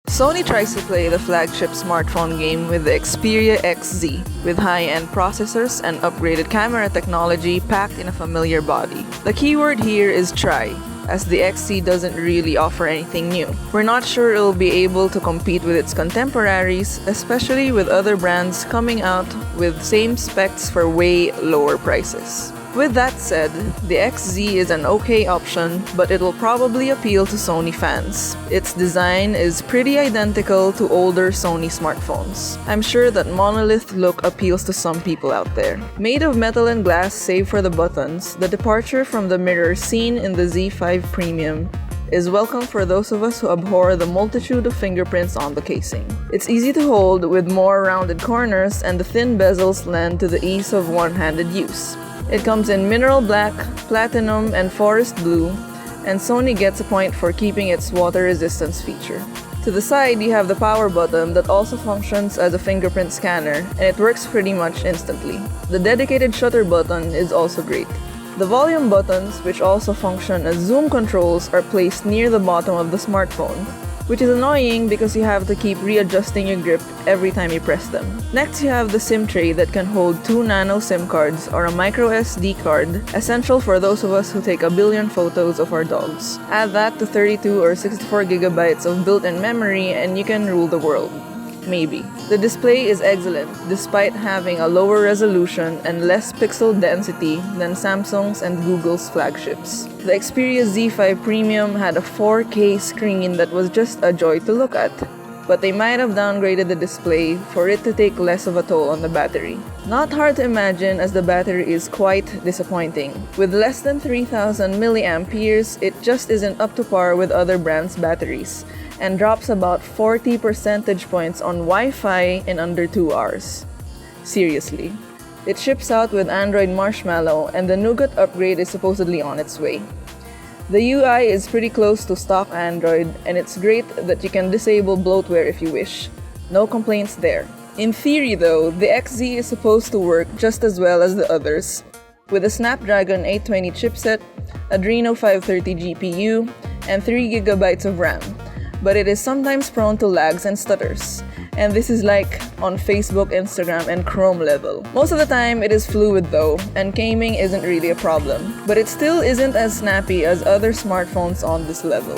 Sony tries to play the flagship smartphone game with the Xperia XZ, with high-end processors and upgraded camera technology packed in a familiar body. The keyword here is try, as the XZ doesn't really offer anything new. We're not sure it'll be able to compete with its contemporaries, especially with other brands coming out with same specs for way lower prices. With that said, the XZ is an okay option, but it'll probably appeal to Sony fans. Its design is pretty identical to older Sony smartphones. I'm sure that monolith look appeals to some people out there. Made of metal and glass save for the buttons, the departure from the mirror seen in the Z5 Premium is welcome for those of us who abhor the multitude of fingerprints on the casing. It's easy to hold with more rounded corners, and the thin bezels lend to the ease of one-handed use. It comes in mineral black, platinum, and forest blue, and Sony gets a point for keeping its water resistance feature. To the side, you have the power button that also functions as a fingerprint scanner, and it works pretty much instantly. The dedicated shutter button is also great. The volume buttons, which also function as zoom controls, are placed near the bottom of the smartphone, which is annoying because you have to keep readjusting your grip every time you press them. Next, you have the SIM tray that can hold 2 nano SIM cards or a micro SD card, essential for those of us who take a billion photos of our dogs. Add that to 32 or 64 gigabytes of built-in memory and you can rule the world. Maybe. The display is excellent, despite having a lower resolution and less pixel density than Samsung's and Google's flagships. The Xperia Z5 Premium had a 4K screen that was just a joy to look at, but they might have downgraded the display for it to take less of a toll on the battery. Not hard to imagine, as the battery is quite disappointing. With less than 3000 milliamperes, it just isn't up to par with other brands' batteries, and drops about 40 percentage points on Wi-Fi in under 2 hours. Seriously. It ships out with Android Marshmallow, and the Nougat upgrade is supposedly on its way. The UI is pretty close to stock Android, and it's great that you can disable bloatware if you wish. No complaints there. In theory though, the XZ is supposed to work just as well as the others, with a Snapdragon 820 chipset, Adreno 530 GPU, and 3GB of RAM. But it is sometimes prone to lags and stutters, and this is like on Facebook, Instagram, and Chrome level. Most of the time it is fluid though, and gaming isn't really a problem, but it still isn't as snappy as other smartphones on this level.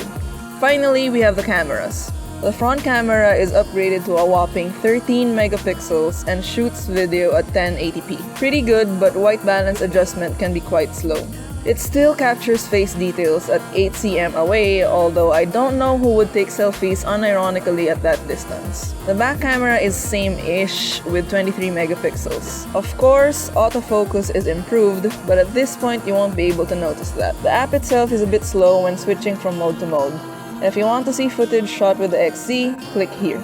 Finally, we have the cameras. The front camera is upgraded to a whopping 13 megapixels and shoots video at 1080p. Pretty good, but white balance adjustment can be quite slow. It still captures face details at 8 cm away, although I don't know who would take selfies unironically at that distance. The back camera is same-ish with 23 megapixels. Of course, autofocus is improved, but at this point you won't be able to notice that. The app itself is a bit slow when switching from mode to mode, and if you want to see footage shot with the XZ, click here.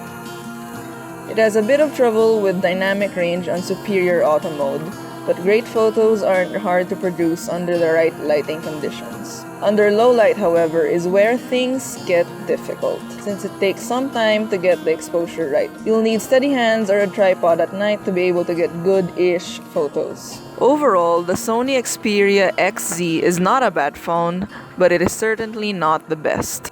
It has a bit of trouble with dynamic range on superior auto mode, but great photos aren't hard to produce under the right lighting conditions. Under low light, however, is where things get difficult, since it takes some time to get the exposure right. You'll need steady hands or a tripod at night to be able to get good-ish photos. Overall, the Sony Xperia XZ is not a bad phone, but it is certainly not the best.